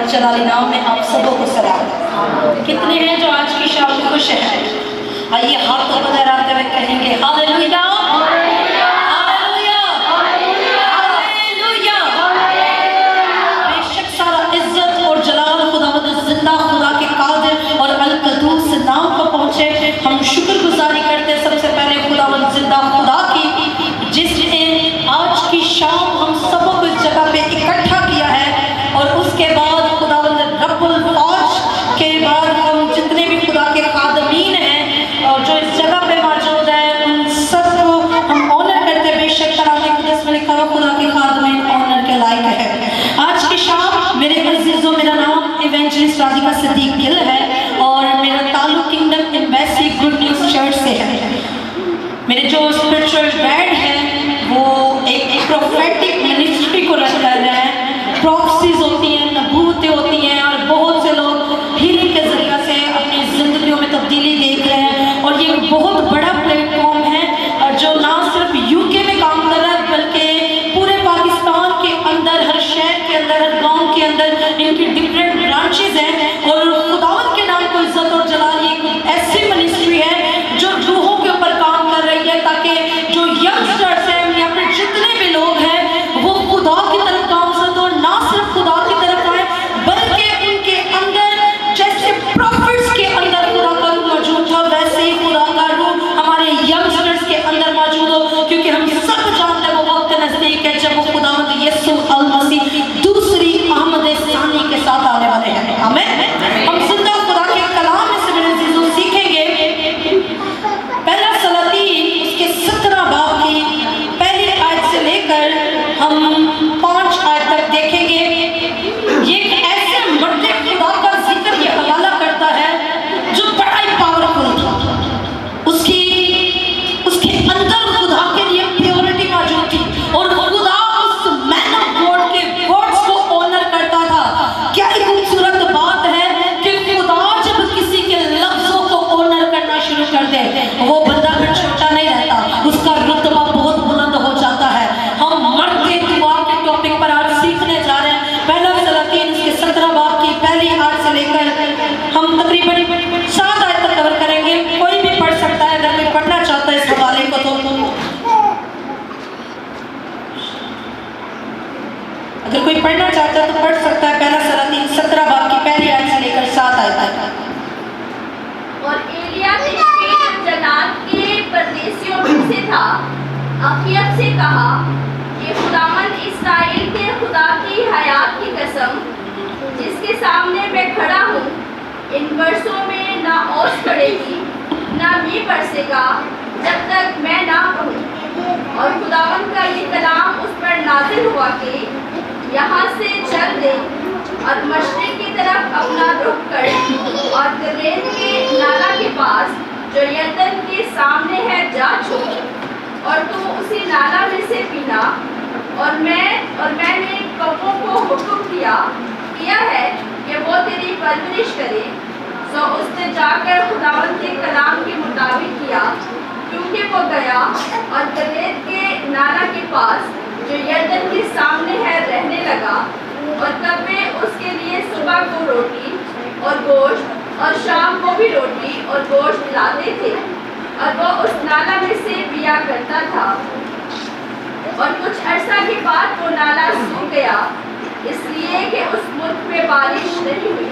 اور جلالی نام میں آپ سبوں کو سلام۔ کتنے ہیں جو آج کی شام خوش ہیں؟ آئیے ہاتھوں کو لہراتے ہوئے کہیں گے ہاللویا، ہاللویا، ہاللویا۔ بے شک سارا عزت اور جلال خداوند زندہ خدا کے قادر اور القدوس نام کو پہنچے۔ ہم شکر گزاری کرتے سب سے پہلے خداوند زندہ خدا کی، جس نے آج کی شام ہم سبوں کو اس جگہ پہ اکٹھا کیا ہے، اور اس کے بعد خداوند رب الفوج کے بعد ہم جتنے بھی خدا کے خادمین ہیں اور جو اس جگہ پہ موجود ہیں ان سب کو ہم آنر کرتے۔ بے شک کلام مقدس میں لکھا ہوا خدا کے خادمین آنر کے لائق ہے۔ آج کی شام میرے عزیزوں، میرا نام ایونجلسٹ رادھیکا صدیق گل ہے اور میرا تعلق kingdom embassy good news church سے ہے۔ میرے جو اسپرچل ڈیڈ ہیں وہ ایک پروفیٹک منسٹری کو رن کر رہے ہیں۔ پروفیسیز ہوتی ہیں، نبوتیں ہوتی ہیں، اور بہت سے لوگ ہیلنگ کے ذریعہ سے اپنی زندگیوں میں تبدیلی دیکھ رہے ہیں، اور یہ ایک بہت بڑا پلیٹ فارم ہے جو نہ صرف یو کے میں کام کر رہا ہے بلکہ پورے پاکستان کے اندر، ہر شہر کے اندر، ہر گاؤں کے اندر ان کی ڈفرینٹ برانچز ہیں، اور خداوند کے نام کو عزت اور جلال۔ یہ ایک ایسی منسٹری ہے جو روحوں کے اوپر کام کر رہی ہے تاکہ جو ینگسٹرز ہیں یا پھر جتنے بھی لوگ ہیں وہ خدا کی طرف گامزد ہو، نہ صرف خدا کی طرف آئے بلکہ ان کے اندر جیسے پروفٹس کے اندر خدا کا روح موجود تھا ویسے ہی خدا کا روح ہمارے ینگسٹرز کے اندر موجود ہو، کیونکہ ہم سب جانتے ہیں وہ وقت نزدیک ہے جب وہ خداوند یسوع المسیح دوسری آمد ثانی کے ساتھ آنے والے ہیں۔ آمین۔ ہم زندہ خدا کے کلام میں سے میرے عزیزوں سیکھیں گے پہلا سلاطین اس کے 17 باب کی پہلی آیت سے لے کر ہم 5 آیت تک دیکھیں گے۔ یہ ایک ایسے مرد خدا کا ذکر یہ حوالہ کرتا ہے جو بڑا ہی پاورفل تھا۔ اس کے اندر خدا کے لیے پیورٹی موجود تھی، اور خدا اس مین آف گاڈ کے ورڈز کو آنر کرتا تھا۔ کیا ایک خوبصورت بات ہے کہ خدا جب کسی کے لفظوں کو آنر کرنا شروع کر دے وہ بندہ پھر چھوٹا نہیں رہتا، اس کا رتبہ بہت بلند ہو جاتا ہے۔ ہم مرد کے دعا کے ٹاپک پر آج سیکھنے جا رہے ہیں۔ پہلا سلاطین اس کے 17 باب کی پہلی آیت سے لے کر ہم تقریباً 7 آیت تک کور کریں گے۔ کوئی بھی پڑھ سکتا ہے، اگر کوئی پڑھنا چاہتا ہے اس حوالے کو تو اگر کوئی پڑھنا چاہتا ہے تو پڑھ سکتا ہے۔ پہلا سلاطین 17 باب کی پہلی آیت سے لے کر 7 آیت تک۔ اور ایلیا تشبی جنات کے پردیسیوں میں سے تھا، اخیب سے کہا کہ خداوند اسرائیل کے خدا کی حیات کی قسم جس کے سامنے میں کھڑا ہوں، ان برسوں میں نہ اوس پڑے گی نہ می برسے گا جب تک میں نہ کہوں۔ اور خداوند کا یہ کلام اس پر نازل ہوا کہ یہاں سے چل دے اور مشرق کی طرف اپنا رخ کر اور گلیل کے نالا کے پاس جو یردن کے سامنے ہے جا چھپ، اور تو اسی نالا میں سے پینا۔ اور میں نے کبوں کو حکم کیا ہے کہ وہ تیری پرورش کرے۔ سو اس نے جا کر خداوند کے کلام کے مطابق کیا، کیونکہ وہ گیا اور گلیل کے نالا کے پاس جو یردن کے سامنے ہے رہنے لگا، اور کبے اس کے لیے صبح کو روٹی اور گوشت اور شام کو بھی روٹی اور گوشت لاتے تھے، اور وہ اس نالا میں سے پیا کرتا تھا۔ اور کچھ عرصہ کے بعد وہ نالا سوکھ گیا، اس لیے کہ اس ملک میں بارش نہیں ہوئی۔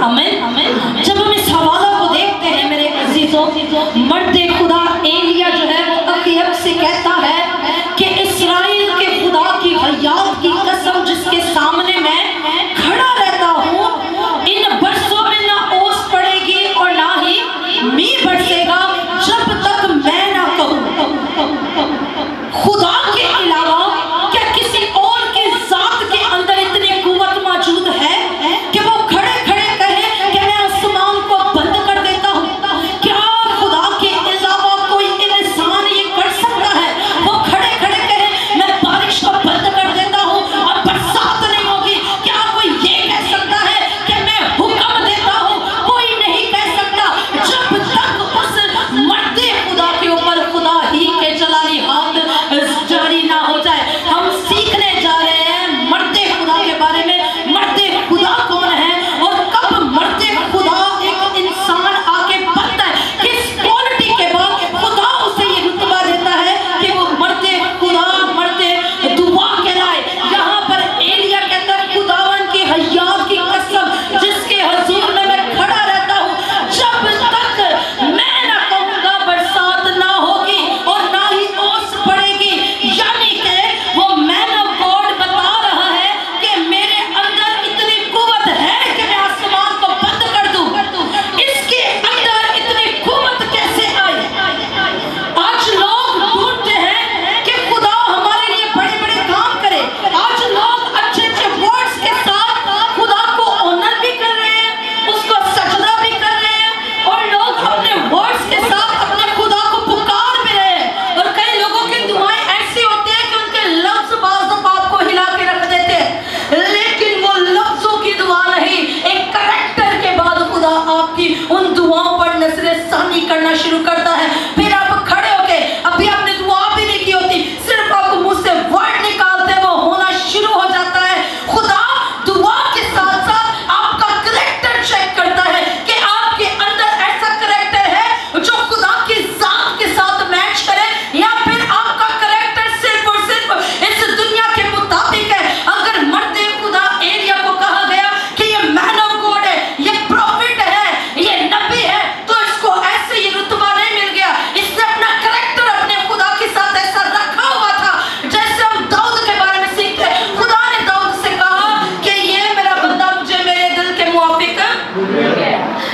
آمین۔ جب ہم اس حوالہ کو دیکھتے ہیں میرے عزیزوں، مرد خدا ایلیا جو ہے وہ اخیب سے کہتا ہے کہ اسرائیل کے خدا کی حیات کی قسم جس کے سامنے میں کھڑا رہتا ہوں، ان برسوں میں نہ اوس پڑے گی اور نہ ہی می برسے گا جب تک میں نہ کہوں۔ خدا کے علاوہ کیا کسی اور کی ذات کے اندر اتنی قوت موجود ہے کہ وہ کھڑے کھڑے کہے کہ میں آسمان کو بند کر دیتا ہوں؟ کیا خدا کے علاوہ کوئی करना शुरू करता है। फिर आप खड़े होके अभी आपने दुआ भी नहीं की होती, सिर्फ आपको मुंह से वर्ड निकालते वो होना शुरू हो जाता है। खुदा दुआ के साथ साथ आपका करैक्टर चेक करता है कि आपके अंदर ऐसा करैक्टर है जो खुदा की जात के साथ मैच करे, या फिर आपका करैक्टर सिर्फ और सिर्फ इस दुनिया के मुताबिक है। अगर मर्दे खुदा एलिया को कहा गया कि ये मैन ऑफ गॉड है, ये प्रॉफिट है, ये नबी है, तो इसको ऐसे ये रुतबा नहीं मिल गया। इसने अपना करैक्टर अपने खुदा के साथ ऐसा रखा हुआ था। जैसे हम दाऊद के बारे में सीखते हैं, खुदा ने दाऊद से कहा कि ये मेरा बंदा मुझे मेरे दिल के मुआफिक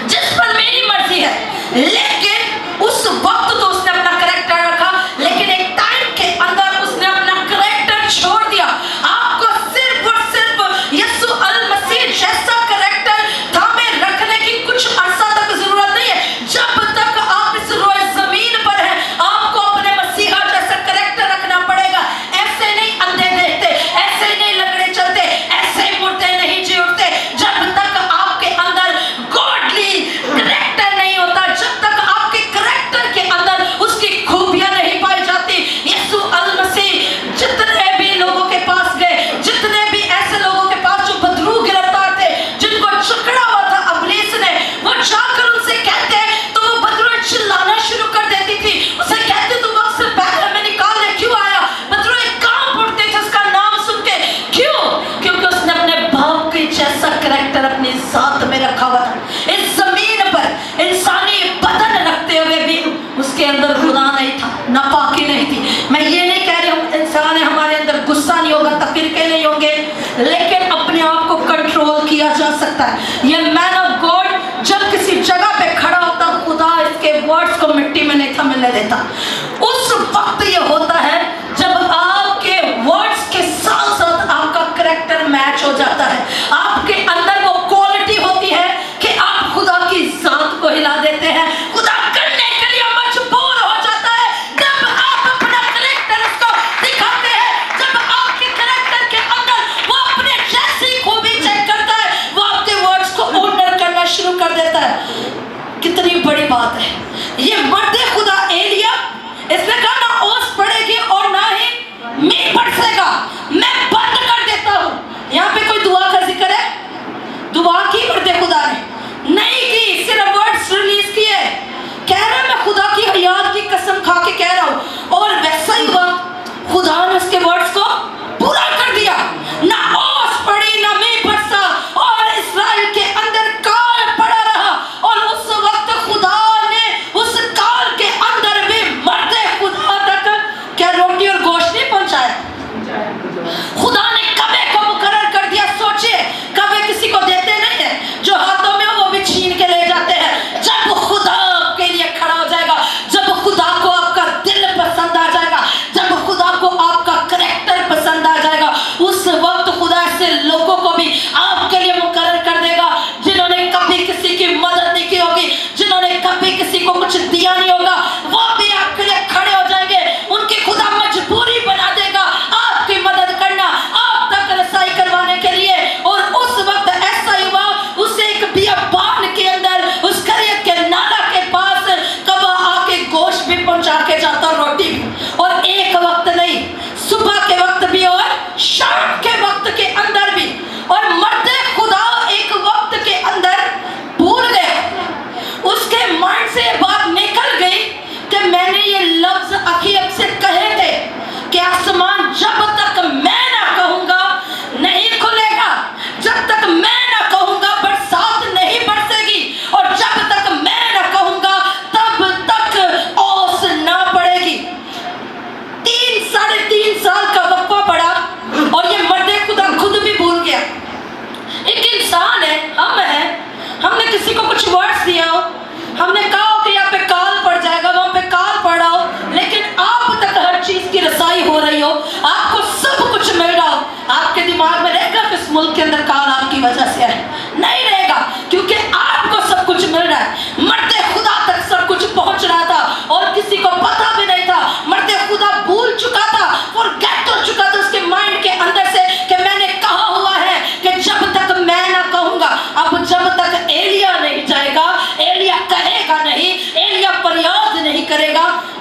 जिस पर मेरी मर्जी है, लेकिन उस वक्त तो उसने अपना करैक्टर रखा, लेकिन एक टाइम के अंदर उसने अपना करैक्टर छोड़ दिया। आपको सिर्फ और सिर्फ यीशु अल मसीह जैसा करैक्टर थामे रखने की कुछ अरसा तक जरूरत नहीं है। जब तक आप इस रोए जमीन पर हैं, आपको अपने मसीहा जैसा करैक्टर रखना पड़ेगा। ऐसे नहीं अंधे देखते, ऐसे नहीं लंगड़े चलते, ऐसे मुर्दे नहीं जी उठते। जब तक आपके अंदर गॉडली करैक्टर नहीं होता, जब तक आपके करैक्टर के अंदर उसकी खूबियां नहीं पाई जाती। यीशु अल मसीह जितने भी लोगों के पास गए, जितने भी ऐसे लोगों के पास जो बदरू गिरफ्तार थे, जिनको चकड़ा हुआ था अबलीस ने, वो जाकर उनसे कहते तो वो बदरू चिल्लाना शुरू कर देती थी। उसे कहते तू वक्त से पहले में निकालने क्यों आया? बदरू एक काम उठते थे उसका नाम सुन के। क्यों? क्योंकि उसने अपने बाप के जैसा करैक्टर अपनी जात में रखा हुआ था। इस जमीन पर इंसानी बदन रखते हुए भी उसके अंदर खुदा नहीं था, नापाकी नहीं थी। मैं ये नहीं कह रही हूँ इंसान है हमारे अंदर गुस्सा नहीं होगा, तफरीके नहीं होंगे, लेकिन अपने आप को कंट्रोल किया जा सकता है। ये मैन ऑफ गॉड जब किसी जगह पे खड़ा होता, खुदा इसके वर्ड्स को मिट्टी में नहीं थमने देता। उस वक्त ये होता है जब आपके वर्ड्स के साथ साथ आपका करैक्टर मैच हो जाता है। आपके अंदर वो क्वालिटी होती है कि आप खुदा की जात को हिला देते हैं। खुदा करने के लिए मजबूर हो जाता है जब आप अपना करैक्टर उसको दिखाते हैं। जब आपके करैक्टर के अंदर वो अपने जैसी खूबी चेक करता है, वो आपके वर्ड्स को ऑनर करना शुरू कर देता है। कितनी बड़ी बात है ये। मर्दे खुदा एलिया, इसने कहा ना ओस पड़ेगी और ना ही मींह बरसेगा, मैं बंद कर देता हूँ। यहाँ पे कोई दुआ का जिक्र है? दुआ की मर्दे खुदा ने नहीं की, सिर्फ वर्ड्स रिलीज किए। कह रहा मैं खुदा की हयात की कसम खा के कह रहा हूँ, और वैसा ही हुआ। खुदा ने उसके वर्ड्स को पूरा कर दिया। ना ओस पड़ी ना मींह बरसा, और इस्राएल के अंदर काल पड़ा रहा। और उस वक्त खुदा ने उस काल के अंदर भी मर्दे खुदा तक क्या रोटी और गोश्त नहीं पहुंचाया। खुदा ने कबे को मुकर्रर कर दिया। सोचिए, कबे किसी को देते नहीं है, जो हाथों में वो भी छीन के ले जाते हैं। जब खुदा आपके लिए खड़ा हो जाएगा, जब खुदा को आपका दिल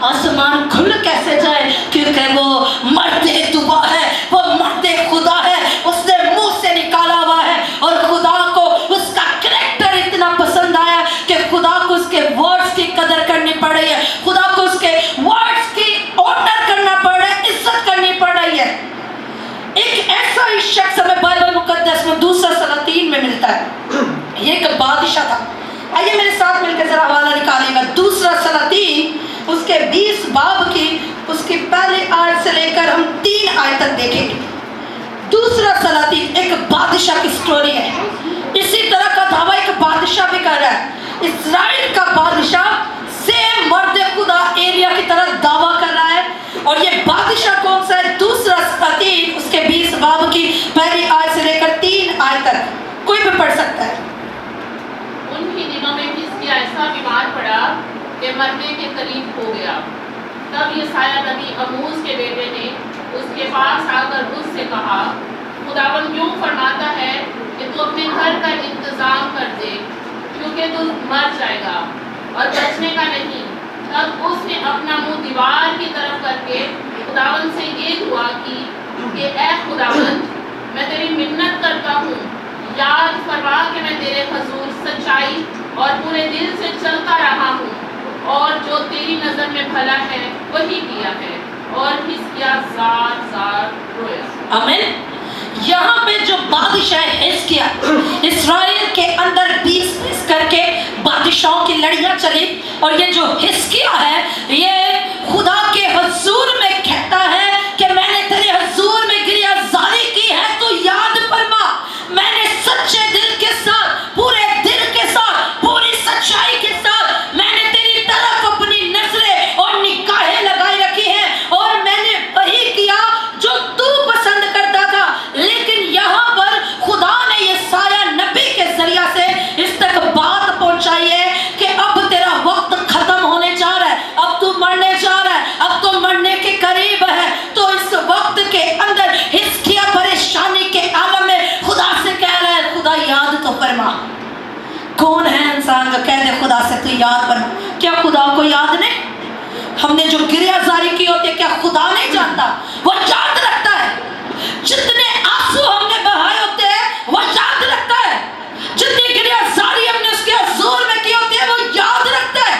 आसमान खुल कैसे जाए, क्योंकि वो मर्दे दुआ है, वो मर्दे खुदा है, उसने मुंह से निकाला हुआ है। और खुदा को उसका कैरेक्टर इतना पसंद आया कि खुदा को उसके वर्ड्स की कदर करनी पड़ रही है, खुदा को उसके वर्ड्स की ऑनर करना पड़ रहा है, इज्जत करनी पड़ रही है। एक ऐसा ही शख्स हमें बाइबल मुकद्दस में दूसरा सलातीन में मिलता है। ये एक बादशाह था। आइए मेरे साथ मिलकर जरा हवाला निकालेगा। दूसरा सलातीन उसके 20 बाब की उसकी पहली आयत से लेकर हम 3 आयत तक देखेंगे। दूसरा सलातीन एक बादशाह की स्टोरी है। इसी तरह का दावा एक बादशाह भी कर रहा है। इस्राइल का बादशाह सेम मर्द खुदा एरिया की तरह दावा कर रहा है। और ये बादशाह कौन सा है? दूसरा सलातीन उसके 20 बाब की पहली आयत से लेकर 3 आयत तक, कोई भी पढ़ सकता है। उन्हीं दिनों में हिजकिय्याह ऐसा बीमार पड़ा कि मरने के करीब हो गया। तब यशायाह नबी आमोस के बेटे ने उसके पास आकर उससे कहा, खुदावंद यूं फरमाता है कि तू अपने घर का इंतजाम कर दे, क्योंकि तू मर जाएगा और बचने का नहीं। तब उसने अपना मुंह दीवार की तरफ करके खुदावंद से ये दुआ की कि ऐ खुदावंद, मैं तेरी मिन्नत करता हूँ, याद फरमा कि मैं तेरे हुजूर सच्चाई और पूरे दिल से चलता रहा हूँ और जो तेरी नज़र में भला है वही किया है। और हिजकिय्याह जार रोया। आमीन। यहाँ पे जो बादशाह हिजकिय्याह, इस्राएल के अंदर 20 करके बादशाहों की लड़ियाँ चली, और ये जो हिजकिय्याह है ये खुदा के हुजूर में कहता है कि मैंने तेरे हुजूर में गिरियाज़ारी की है, तो याद फरमा मैंने सच्चे दिल के साथ, पूरे दिल के साथ, पूरी सच्चाई के साथ मैंने तेरी तरफ अपनी नजरें और निगाहें लगाई रखी हैं, और मैंने वही किया जो तू पसंद करता था। लेकिन यहाँ पर खुदा ने यशायाह नबी के जरिया से इस तक बात पहुंचाई है कि अब तेरा वक्त खत्म होने जा रहा है, अब तू मरने जा रहा है, अब तू मरने के करीब है। तो इस वक्त के अंदर हिजकिय्याह परेशानी के आलम में खुदा से कह रहा है, खुदा याद तो फरमा। कौन है इंसान जो कह दे खुदा से तू याद फरमा? क्या खुदा को याद नहीं? हमने जो गिरियाज़ारी की होती है क्या खुदा नहीं जानता? वो याद रखता है। जितने आंसू हमने बहाए होते हैं वो याद रखता है। जितनी गिरियाज़ारी हमने उसके हुजूर में की होती है वो याद रखता है,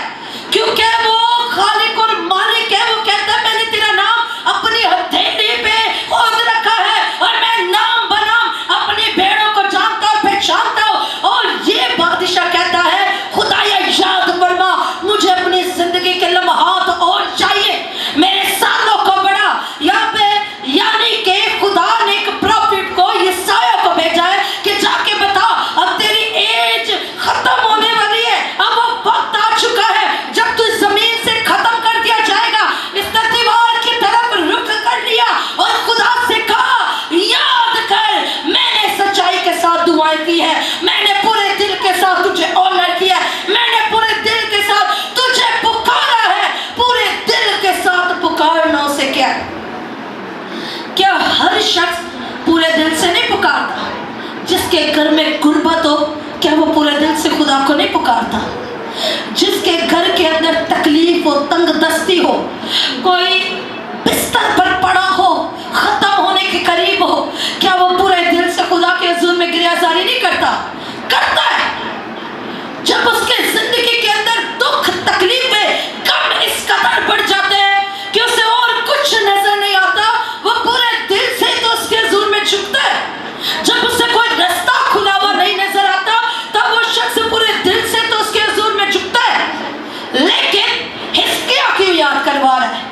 क्योंकि वो खालिक और मालिक है। वो कहता है मैंने तेरा नाम अपनी हथेली पे खोद रखा है, और मैं नाम बनाम अपनी भेड़ों को जानता और पहचानता हूँ। और ये बादशाह कहता है खुदा ये याद फरमा, मुझे अपनी जिंदगी के लम्हात और चाहिए, मेरे सालों को बढ़ा। यहाँ पे यानी कि खुदा ने एक प्रॉफिट को, यशायाह को भेजा है कि जाके बता अब तेरी एज खत्म होने वाली है, अब वो वक्त आ चुका है जब तू जमीन से खत्म कर दिया जाएगा। इसने दीवार की तरफ रुख कर लिया और खुदा से कहा याद कर मैंने सच्चाई के साथ दुआएं की है, मैंने पूरे दिल के साथ तुझे ऑनर किया है, मैंने पूरे दिल के साथ तुझे पुकारा है। पूरे दिल के साथ पुकारना उसे क्या हर शख्स पूरे दिल से नहीं पुकारता? जिसके घर में गुर्बत हो क्या वो पूरे दिल से खुदा को नहीं पुकारता? जिसके घर के अंदर तकलीफ हो, तंगदस्ती हो, कोई बिस्तर पर पड़ा हो, खत्म होने के करीब हो, क्या वो पूरे दिल से खुदा के हुजूर में गिरियाज़ारी नहीं करता? करता है। जब उसके जिंदगी के अंदर दुख तकलीफें कम इस कदर बढ़ जाते हैं कि उसे और कुछ नजर नहीं आता, वो पूरे दिल से तो उसके हुजूर में झुकता है। जब उसे कोई रास्ता खुला हुआ नहीं नजर आता तब वो शख्स पूरे दिल से तो उसके हुजूर में झुकता है। लेकिन हिजकिय्याह क्यों याद करवा रहा है?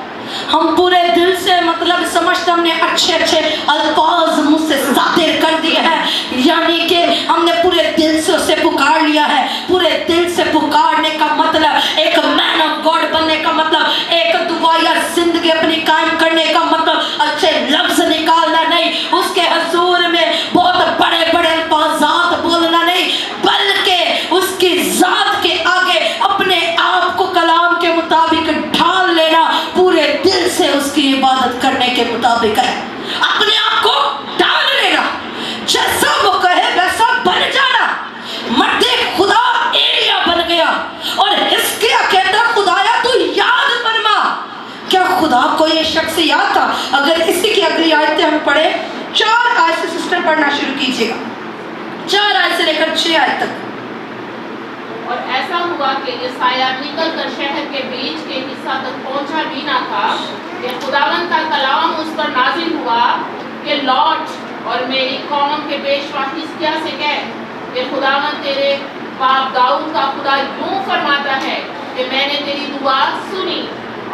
हम पूरे दिल से मतलब समझते हमने अच्छे अच्छे अल्फाज मुझ से सातिर कर दिए हैं, यानी कि हमने पूरे दिल से उसे पुकार लिया है। पूरे दिल से पुकारने का मतलब एक मैन ऑफ गॉड बनने का मतलब, एक दुआया जिंदगी अपनी कायम करने का मतलब अच्छे लफ्ज निकालना नहीं, उसके हुजूर में बहुत बड़े बड़े अल्फाजात बोलना नहीं, बल्कि उसकी जात के आगे अपने आप को कलाम के मुताबिक ढाल लेना, पूरे दिल से उसकी इबादत करने के मुताबिक है। अपने आप को डाल लेना, जैसा वो कहे वैसा बन जाना। मर्दे खुदा एलिया बन गया और हिजकिय्याह कहता खुदाया तू याद फरमा آپ کو یہ شخص یاد تھا؟ اگر اسی کی اگلی آیتیں ہم پڑھیں، 4 آیت سے سسٹر پڑھنا شروع کیجیے گا، 4 آیت سے لے کر 6 آیت تک۔ اور ایسا ہوا کہ یسایہ نکل کر شہر کے بیچ کے حصہ تک پہنچا بھی نہ تھا کہ خداوند کا کلام اس پر نازل ہوا کہ لوٹ اور میری قوم کے پیشوا حزقیہ سے کہہ کہ خداوند تیرے باپ داؤد کا خدا یوں فرماتا ہے کہ میں نے تیری دعا سنی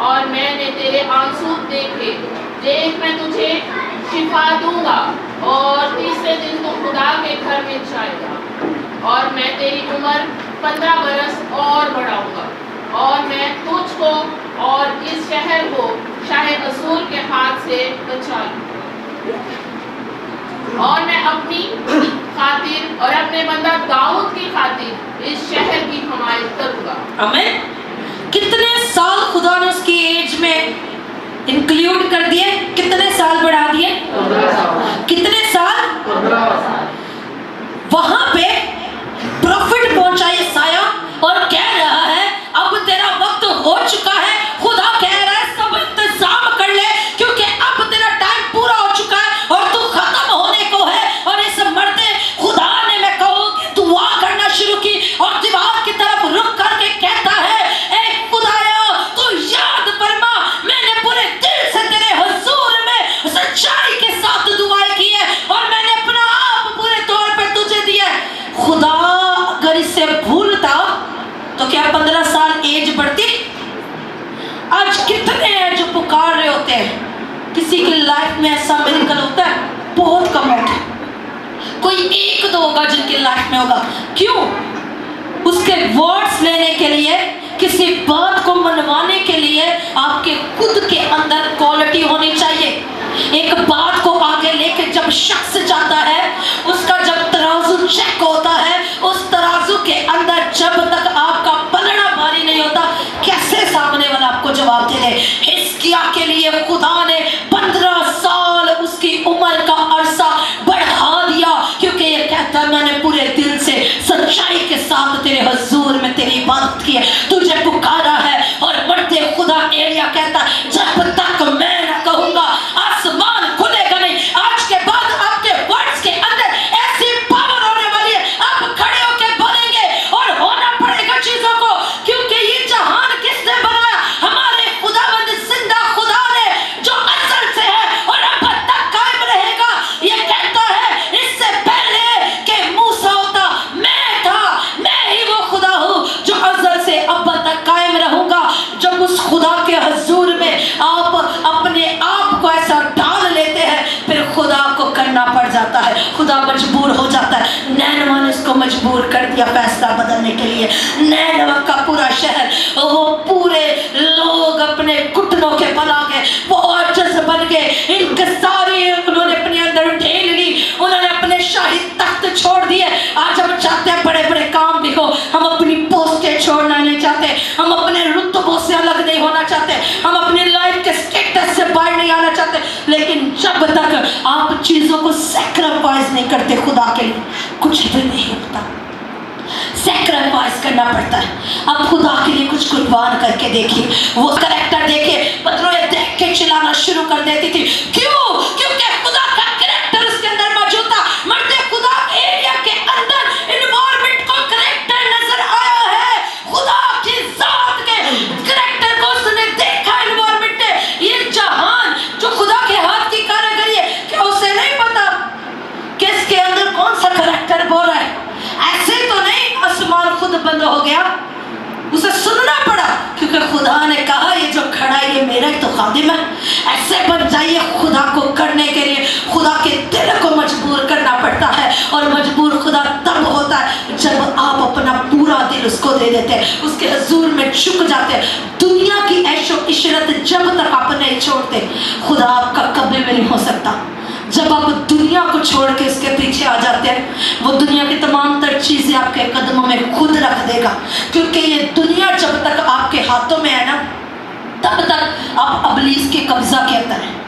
اور میں نے تیرے آنسو دیکھے، دیکھ میں تجھے شفا دوں گا اور تیسرے دن تو خدا کے گھر میں جائے گا، اور میں تیری عمر 15 برس اور بڑھاؤں گا، اور میں تجھ کو اور اس شہر کو شاہ اسور کے ہاتھ سے بچا لوں، اور میں اپنی خاطر اور اپنے بندہ داؤد کی خاطر اس شہر کی حمایت کروں گا۔ آمین۔ کتنے سال خدا نے اس کی ایج میں انکلیوڈ کر دیے؟ کتنے سال بڑھا دیے؟ 15 سال۔ کتنے سال؟ 15 سال۔ وہاں پہ پروفٹ پہنچا یسایہ اور کہہ رہا ہے اب تیرا وقت ہو چکا ہے، خدا کہہ رہا ہے سب انتظام کر لے کیونکہ اب تیرا ٹائم پورا ہو چکا ہے اور تو ختم ہونے کو ہے۔ اور اس مرتے خدا نے میں کہوں کہ دعا کرنا شروع کی اور دیوار کی طرف رک کر کے کہتا ہے اے خدایا تو یاد فرما میں نے پورے دل سے تیرے حضور میں سچائی کے ساتھ دعائیں کی ہے اور میں نے اپنا آپ پورے طور پہ تجھے دیا ہے۔ خدا اگر اسے بھولتا تو کیا 15 سال ایج بڑھتی؟ آج کتنے ہیں جو پکار رہے ہوتے ہیں، کسی کی لائف میں ایسا میریکل ہوتا ہے؟ بہت کم ہوتا ہے، کوئی 1-2 ہوگا جن کی لائف میں ہوگا۔ کیوں؟ اس کے ورڈز لینے کے لیے، کسی بات کو منوانے کے لیے آپ کے خود کے اندر کوالٹی ہونی چاہیے۔ ایک بات کو آگے لے کے جب شخص جاتا ہے، اس کا جب ترازو چیک ہوتا ہے، اس ترازو کے اندر جب تک آپ کا پلڑا بھاری نہیں ہوتا، کیسے سامنے والا آپ کو جواب دے دے؟ حزقیہ کے لیے خدا نے 15 سال اس کی عمر کا عرصہ بڑھا دیا کیونکہ یہ کہتا ہے میں نے پورے دل سے سچائی کے ساتھ تیرے حضور میں تیری عبادت کی ہے، تجھے پکارا ہے۔ اور مرتے خدا ایلیا کہتا ہے جب تک میں نہ کہوں گا آسمان کھلے گا نہیں۔ آج کے بعد آپ کے ورڈز کے اندر ایسی پاور ہونے والی ہے، آپ کھڑے ہو کے بولیں گے اور ہونا پڑے گا چیزوں کو، کیونکہ یہ جہان کس نے بنایا؟ ہمارے خداوند زندہ خدا نے جو ازل سے ہے اور اب تک قائم رہے گا۔ یہ کہتا ہے اس سے پہلے کہ موسیٰ ہوتا میں تھا، میں ہی وہ خدا ہوں جو ازل سے اب تک قائم رہوں گا۔ جب اس خدا کے حضور میں آپ اپنے آپ کو ایسا ڈال لیتے ہیں پھر خدا کو کرنا پڑ جاتا ہے، خدا مجبور ہو جاتا ہے۔ نینوہ نے اس کو مجبور کر دیا فیصلہ بدلنے کے لیے۔ نینوہ کا پورا شہر، وہ پورے لوگ اپنے گھٹنوں کے بل آ گئے، وہ عاجز بن گئے، انکساری انہوں نے اپنے اندر ڈھیل لی، انہوں نے اپنے شاہی تخت چھوڑ دیے۔ آج ہم چاہتے ہیں بڑے بڑے کام بھی ہو، ہم اپنی پوسٹیں چھوڑنا نہیں چاہتے، ہم اپنے رتبوں سے الگ نہیں ہونا چاہتے، ہم اپنی لائف کے سٹیٹس سے باہر نہیں آنا چاہتے، لیکن جب تک آپ چیزوں کو سیکریفائز نہیں کرتے خدا کے لیے کچھ بھی نہیں ہوتا۔ سیکریفائز کرنا پڑتا ہے۔ اب خدا کے لیے کچھ قربان کر کے دیکھیے۔ وہ کریکٹر دیکھے، پتروے دیکھ کے چلانا شروع کر دیتی تھی۔ کیوں؟ کیونکہ خدا کا کریکٹر اس کے اندر موجود تھا۔ مرتے خدا ایریا کے اندر انوائرمنٹ کو کریکٹر نظر آیا ہے، خدا کی ذات کے کریکٹر کو اس نے دیکھا انوائرمنٹ نے۔ یہ جہان جو خدا کے ہاتھ کی کاریگری ہے، کیا اسے نہیں پتا کہ اس کے اندر کون سا کریکٹر بول رہا ہے؟ ایسے تو نہیں آسمان خود بند ہو گیا، اسے سننا پڑا کیونکہ خدا نے کہا یہ جو کھڑا ہے یہ میرا ہی تو خادم ہے۔ ایسے بن جائیے خدا کو کرنے کے لیے خدا کے دل کو مجبور کرنا پڑتا ہے، اور مجبور خدا تب ہوتا ہے جب آپ اپنا پورا دل اس کو دے دیتے ہیں، اس کے حضور میں جھک جاتے ہیں۔ دنیا کی عیش و عشرت جب تک آپ نہیں چھوڑتے خدا آپ کا کبھی بھی نہیں ہو سکتا۔ جب آپ دنیا کو چھوڑ کے اس کے پیچھے آ جاتے ہیں، وہ دنیا کی تمام تر چیزیں آپ کے قدموں میں خود رکھ دے گا، کیونکہ یہ دنیا جب تک آپ کے ہاتھوں میں ہے نا تب تک آپ ابلیس کے قبضہ کے اندر ہیں۔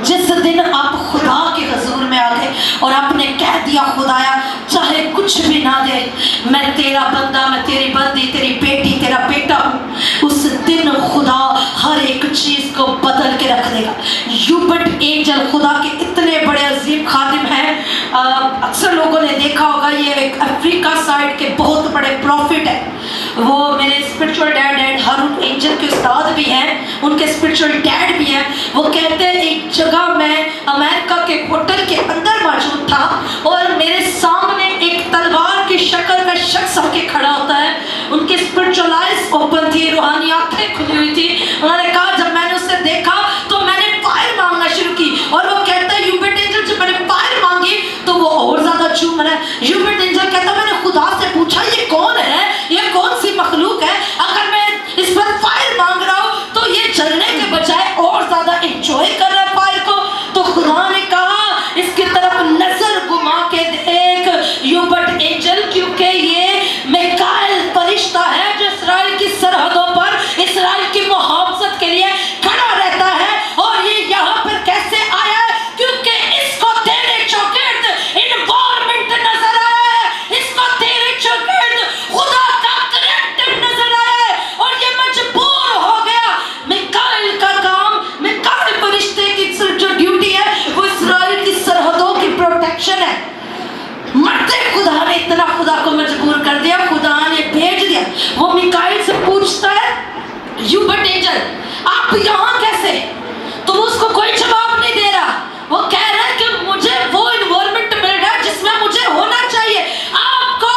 جس دن آپ خدا کے حضور میں آ گئے اور آپ نے کہہ دیا خدایا چاہے کچھ بھی نہ دے میں تیرا بندہ، میں تیری بندی، تیری بیٹی، تیرا بیٹا ہوں، اس دن خدا ہر ایک چیز کو بدل کے رکھ एंजल खुदा के इतने बड़े अजीम खादिम हैं। अक्सर लोगों ने देखा होगा, ये एक अफ्रीका साइड के बहुत बड़े प्रॉफिट है। वो मेरे spiritual dad and Haroon angel के उस्ताद भी हैं, उनके स्पिरिचुअल डैड भी हैं। वो कहते हैं एक जगह मैं अमेरिका के होटल के अंदर मौजूद था और मेरे सामने एक तलवार की शक्ल का शख्स आके खड़ा होता है। उनके स्पिरिचुअल आइज ओपन थी, रूहानी आंखें खुली हुई थी। उन्होंने कहा जब मैंने उसे देखा तो मैंने फायर मांगना शुरू की, और वो कहता है यूबेट एंजल जब मैंने फायर मांगी तो वो और ज्यादा चूम रहा है। यूबेट एंजल कहता है मैंने खुदा से पूछा ये कौन है, ये कौन सी मखलूक है, अगर मैं इस पर फायर मांग रहा हूँ तो ये जलने के बजाय और ज्यादा एंजॉय कर रहा है फायर को। तो खुदा ने कहा इसकी तरफ नजर घुमा के देख यूबेट एंजल, क्योंकि ये मिकाएल फरिश्ता है जो इस्राएल की सरहदों पर इस्राएल की मुहाफजत के लिए खड़ा रहता है। और ये यहाँ पर कैसे आया है, क्योंकि इसको तेरे चौगिर्द इन्वायरमेंट नजर आया है, इसको तेरे चौगिर्द खुदा का करेक्टर नजर आया है, और ये मजबूर हो गया। मिकाएल का काम, मिकाएल फरिश्ते की जो ड्यूटी है वो इस्राएल की सरहदों की प्रोटेक्शन है। मरते खुदा ने इतना खुदा को मजबूर कर दिया, खुदा ने भेज दिया। वो मिकाएल से पूछता है यूबेट एंजल आप यहाँ कैसे, तो उसको कोई जवाब नहीं दे रहा। वो कह रहा है कि मुझे वो इन्वायरमेंट मिल रहा है जिसमें मुझे होना चाहिए। आपको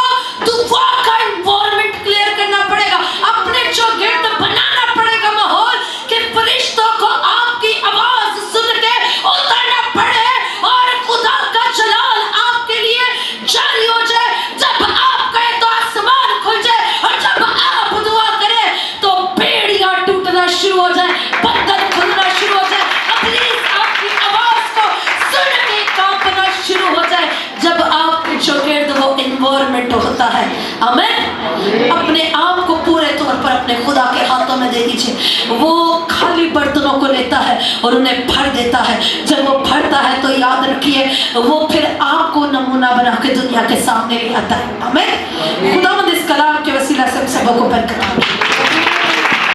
दुआ का इन्वायरमेंट क्लियर करना पड़ेगा, अपने चौगिर्द बनाना पड़ेगा माहौल कि फरिश्तों को आपकी आवाज सुन के उतरना पड़े और खुदा का जलाल आपके लिए जारी हो जाए। जब आप कहे तो आसमान खुल जाए, और जब आप दुआ करें तो बेड़ियां टूटना शुरू हो जाए, बंधन खुलना शुरू हो जाए, इब्लीस आपकी आवाज को सुन के कांपना शुरू हो जाए जब आपके चौगिर्द वो इन्वायरमेंट होता है। आमीन। अपने आप को पूरे तौर पर अपने खुदा के हाथों में दे दीजिए। वो खाली बर्तनों को लेता है और उन्हें भर देता है। जब वो भरता है तो याद रखिए वो फिर आपको नमूना बना के दुनिया के सामने ले आता है। आमीन। खुदावंद इस कलाम के वसीला से हम सबको बरकरार